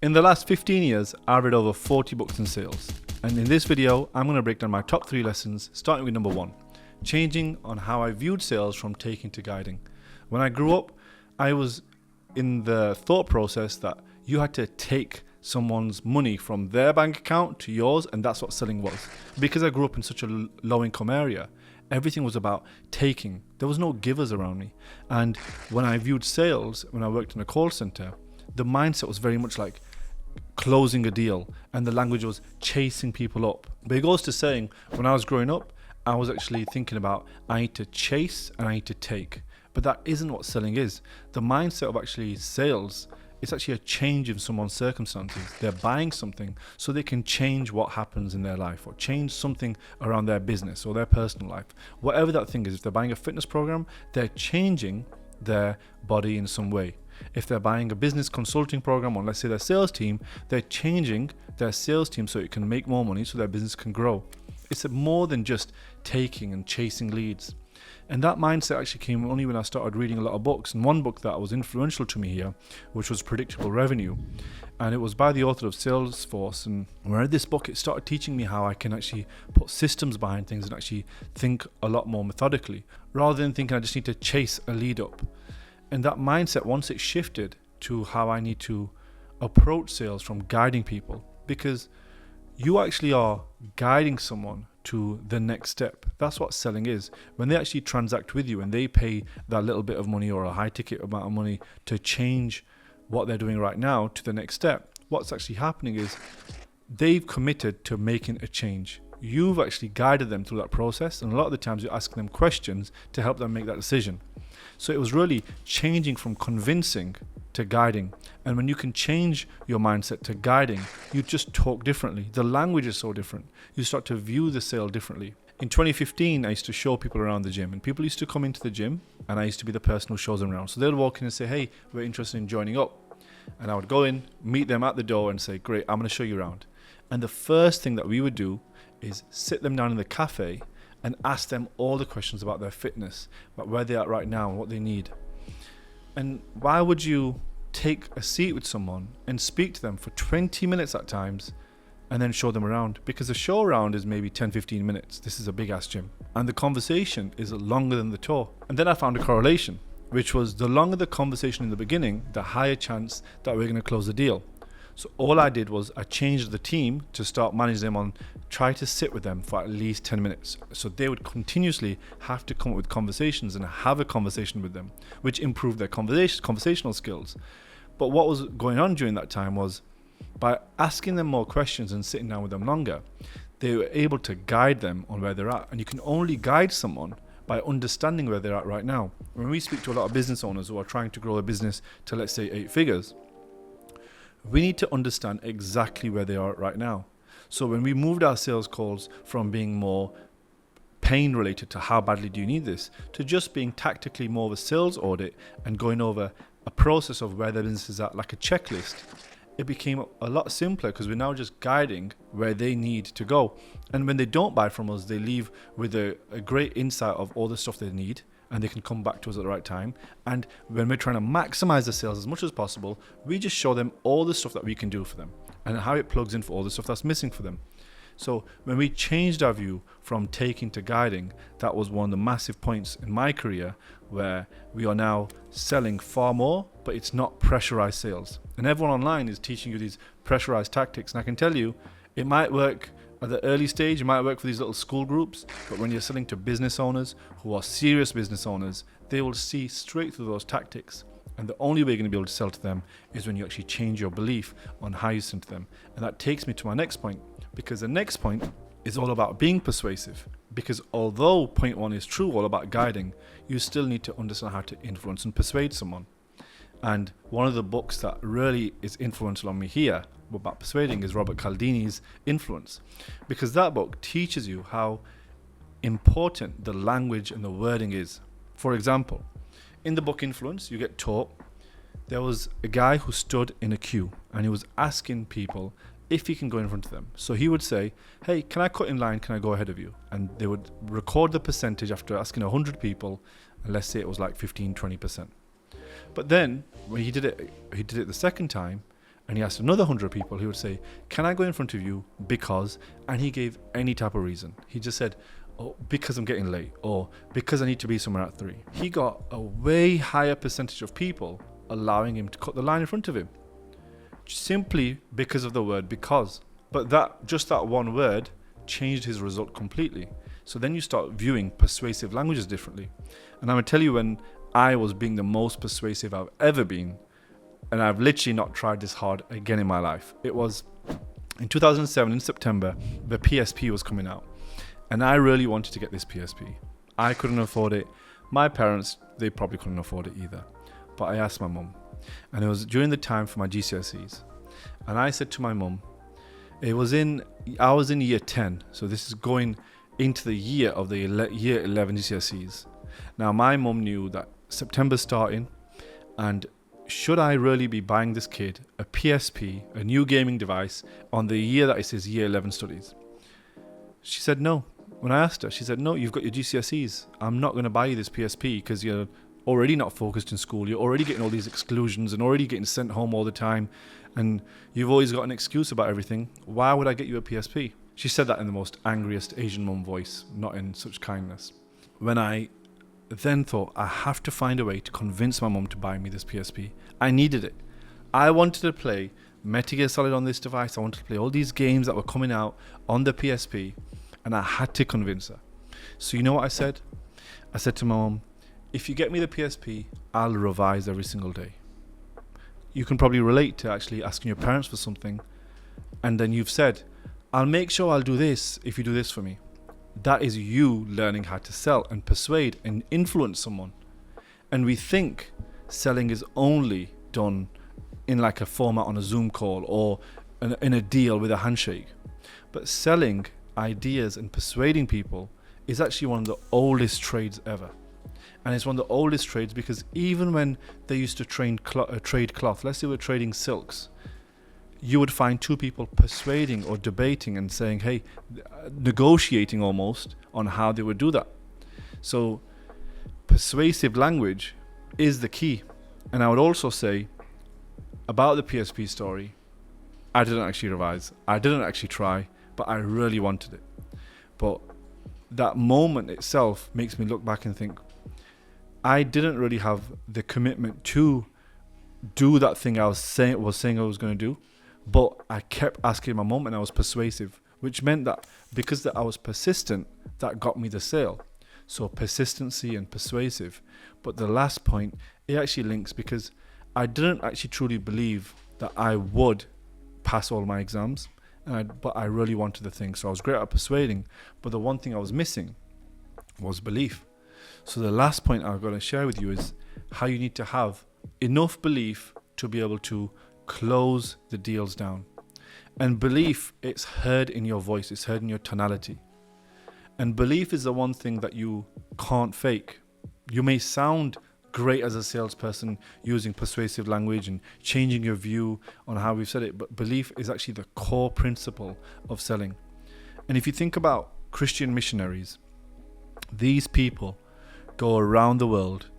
In the last 15 years, I've read over 40 books in sales. And in this video, I'm going to break down my top 3 lessons, starting with number 1, changing on how I viewed sales from taking to guiding. When I grew up, I was in the thought process that you had to take someone's money from their bank account to yours, and that's what selling was. Because I grew up in such a low income area, everything was about taking. There was no givers around me. And when I viewed sales, when I worked in a call center, the mindset was very much like closing a deal, and the language was chasing people up. But it goes to saying, when I was growing up, I was actually thinking about I need to chase and I need to take. But that isn't what selling is. The mindset of actually sales is actually a change in someone's circumstances. They're buying something so they can change what happens in their life, or change something around their business or their personal life. Whatever that thing is, if they're buying a fitness program, they're changing their body in some way. If they're buying a business consulting program, or let's say their sales team, they're changing their sales team so it can make more money, so their business can grow. It's more than just taking and chasing leads. And that mindset actually came only when I started reading a lot of books. And one book that was influential to me here, which was Predictable Revenue. And it was by the author of Salesforce. And when I read this book, it started teaching me how I can actually put systems behind things and actually think a lot more methodically, rather than thinking I just need to chase a lead up. And that mindset, once it shifted to how I need to approach sales from guiding people, because you actually are guiding someone to the next step. That's what selling is. When they actually transact with you and they pay that little bit of money or a high ticket amount of money to change what they're doing right now to the next step, what's actually happening is they've committed to making a change. You've actually guided them through that process, and a lot of the times you're asking them questions to help them make that decision. So it was really changing from convincing to guiding. And when you can change your mindset to guiding, you just talk differently. The language is so different. You start to view the sale differently. In 2015, I used to show people around the gym, and people used to come into the gym, and I used to be the person who shows them around. So they'll walk in and say, hey, we're interested in joining up. And I would go in, meet them at the door and say, great, I'm going to show you around. And the first thing that we would do is sit them down in the cafe and ask them all the questions about their fitness, about where they're at right now and what they need. And why would you take a seat with someone and speak to them for 20 minutes at times and then show them around? Because the show around is maybe 10-15 minutes. This is a big ass gym. And the conversation is longer than the tour. And then I found a correlation, which was the longer the conversation in the beginning, the higher chance that we're going to close the deal. So all I did was I changed the team to start managing them on try to sit with them for at least 10 minutes. So they would continuously have to come up with conversations and have a conversation with them, which improved their conversational skills. But what was going on during that time was, by asking them more questions and sitting down with them longer, they were able to guide them on where they're at. And you can only guide someone by understanding where they're at right now. When we speak to a lot of business owners who are trying to grow a business to, let's say, 8 figures, we need to understand exactly where they are right now. So when we moved our sales calls from being more pain related to how badly do you need this, to just being tactically more of a sales audit and going over a process of where the business is at, like a checklist, it became a lot simpler because we're now just guiding where they need to go. And when they don't buy from us, they leave with a great insight of all the stuff they need, and they can come back to us at the right time. And when we're trying to maximize the sales as much as possible, we just show them all the stuff that we can do for them and how it plugs in for all the stuff that's missing for them. So when we changed our view from taking to guiding, that was one of the massive points in my career where we are now selling far more, but it's not pressurized sales. And everyone online is teaching you these pressurized tactics. And I can tell you, it might work at the early stage, it might work for these little school groups, but when you're selling to business owners who are serious business owners, they will see straight through those tactics. And the only way you're going to be able to sell to them is when you actually change your belief on how you sell to them. And that takes me to my next point, because the next point is all about being persuasive. Because although point 1 is true, all about guiding, you still need to understand how to influence and persuade someone. And one of the books that really is influential on me here about persuading is Robert Cialdini's Influence, because that book teaches you how important the language and the wording is. For example, in the book Influence, you get taught there was a guy who stood in a queue and he was asking people if he can go in front of them. So he would say, hey, can I cut in line? Can I go ahead of you? And they would record the percentage after asking 100 people, and let's say it was like 15-20%. But then when he did it the second time, and he asked another 100 people, he would say, can I go in front of you because, and he gave any type of reason. He just said, oh, because I'm getting late, or because I need to be somewhere at 3. He got a way higher percentage of people allowing him to cut the line in front of him, simply because of the word because. But that one word changed his result completely. So then you start viewing persuasive languages differently. And I'm going to tell you, when I was being the most persuasive I've ever been, and I've literally not tried this hard again in my life. It was in 2007 in September, the PSP was coming out. And I really wanted to get this PSP. I couldn't afford it. My parents, they probably couldn't afford it either. But I asked my mum. And it was during the time for my GCSEs. And I said to my mum, I was in year 10. So this is going into the year of the year 11 GCSEs. Now my mum knew that September's starting, and should I really be buying this kid a PSP, a new gaming device, on the year that it says year 11 studies? She said no. When I asked her, she said, no, you've got your GCSEs. I'm not going to buy you this PSP because you're already not focused in school. You're already getting all these exclusions and already getting sent home all the time. And you've always got an excuse about everything. Why would I get you a PSP? She said that in the most angriest Asian mum voice, not in such kindness. When I then thought, I have to find a way to convince my mum to buy me this PSP. I needed it. I wanted to play Metal Gear Solid on this device. I wanted to play all these games that were coming out on the PSP. And I had to convince her. So you know what I said? I said to my mum, if you get me the PSP, I'll revise every single day. You can probably relate to actually asking your parents for something, and then you've said, I'll make sure I'll do this if you do this for me. That is you learning how to sell and persuade and influence someone. And we think selling is only done in like a format on a Zoom call or in a deal with a handshake. But selling ideas and persuading people is actually one of the oldest trades ever. And it's one of the oldest trades because even when they used to trade cloth, let's say we're trading silks, you would find two people persuading or debating and saying, hey, negotiating almost on how they would do that. So persuasive language is the key. And I would also say about the PSP story, I didn't actually revise. I didn't actually try, but I really wanted it. But that moment itself makes me look back and think, I didn't really have the commitment to do that thing I was saying I was going to do, but I kept asking my mum and I was persuasive, which meant that because that I was persistent, that got me the sale. So persistency and persuasive. But the last point, it actually links because I didn't actually truly believe that I would pass all my exams, but I really wanted the thing. So I was great at persuading, but the one thing I was missing was belief. So the last point I've got to share with you is how you need to have enough belief to be able to close the deals down. And belief, it's heard in your voice, it's heard in your tonality. And belief is the one thing that you can't fake. You may sound great as a salesperson using persuasive language and changing your view on how we've said it, but belief is actually the core principle of selling. And if you think about Christian missionaries, these people go around the world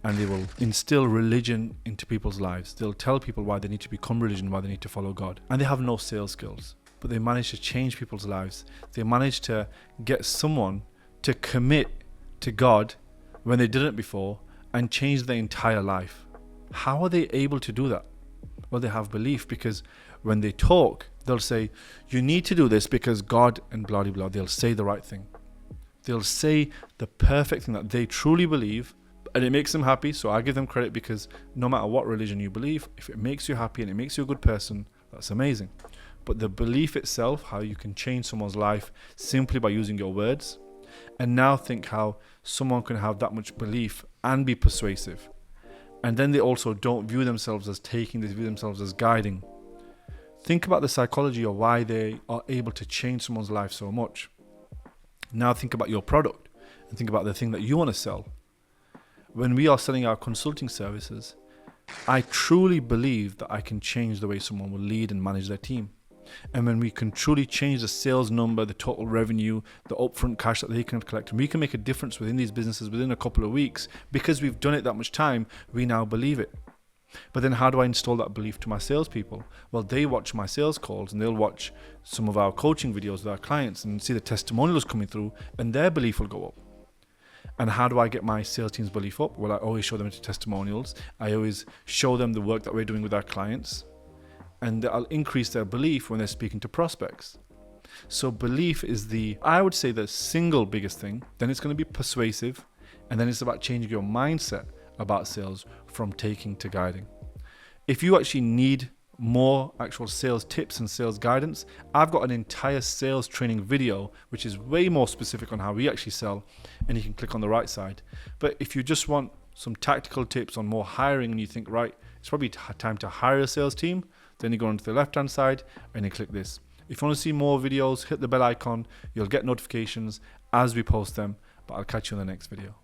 and they will instill religion into people's lives. They'll tell people why they need to become religion, why they need to follow God. And they have no sales skills, but they manage to change people's lives. They manage to get someone to commit to God when they didn't before and change their entire life. How are they able to do that? Well, they have belief, because when they talk, they'll say, you need to do this because God and blah, blah, blah. They'll say the right thing. They'll say the perfect thing that they truly believe, and it makes them happy. So I give them credit, because no matter what religion you believe, if it makes you happy and it makes you a good person, that's amazing. But the belief itself, how you can change someone's life simply by using your words, and now think how someone can have that much belief and be persuasive. And then they also don't view themselves as taking, they view themselves as guiding. Think about the psychology of why they are able to change someone's life so much. Now think about your product and think about the thing that you want to sell. When we are selling our consulting services, I truly believe that I can change the way someone will lead and manage their team. And when we can truly change the sales number, the total revenue, the upfront cash that they can collect, and we can make a difference within these businesses within a couple of weeks, because we've done it that much time, we now believe it. But then how do I install that belief to my salespeople? Well, they watch my sales calls and they'll watch some of our coaching videos with our clients and see the testimonials coming through, and their belief will go up. And how do I get my sales team's belief up? Well, I always show them testimonials. I always show them the work that we're doing with our clients, and I'll increase their belief when they're speaking to prospects. So belief is I would say the single biggest thing. Then it's going to be persuasive, and then it's about changing your mindset about sales from taking to guiding. If you actually need more actual sales tips and sales guidance, I've got an entire sales training video which is way more specific on how we actually sell, and you can click on the right side. But if you just want some tactical tips on more hiring and you think, right, it's probably time to hire a sales team, then you go onto the left hand side and you click this. If you want to see more videos, hit the bell icon. You'll get notifications as we post them, but I'll catch you in the next video.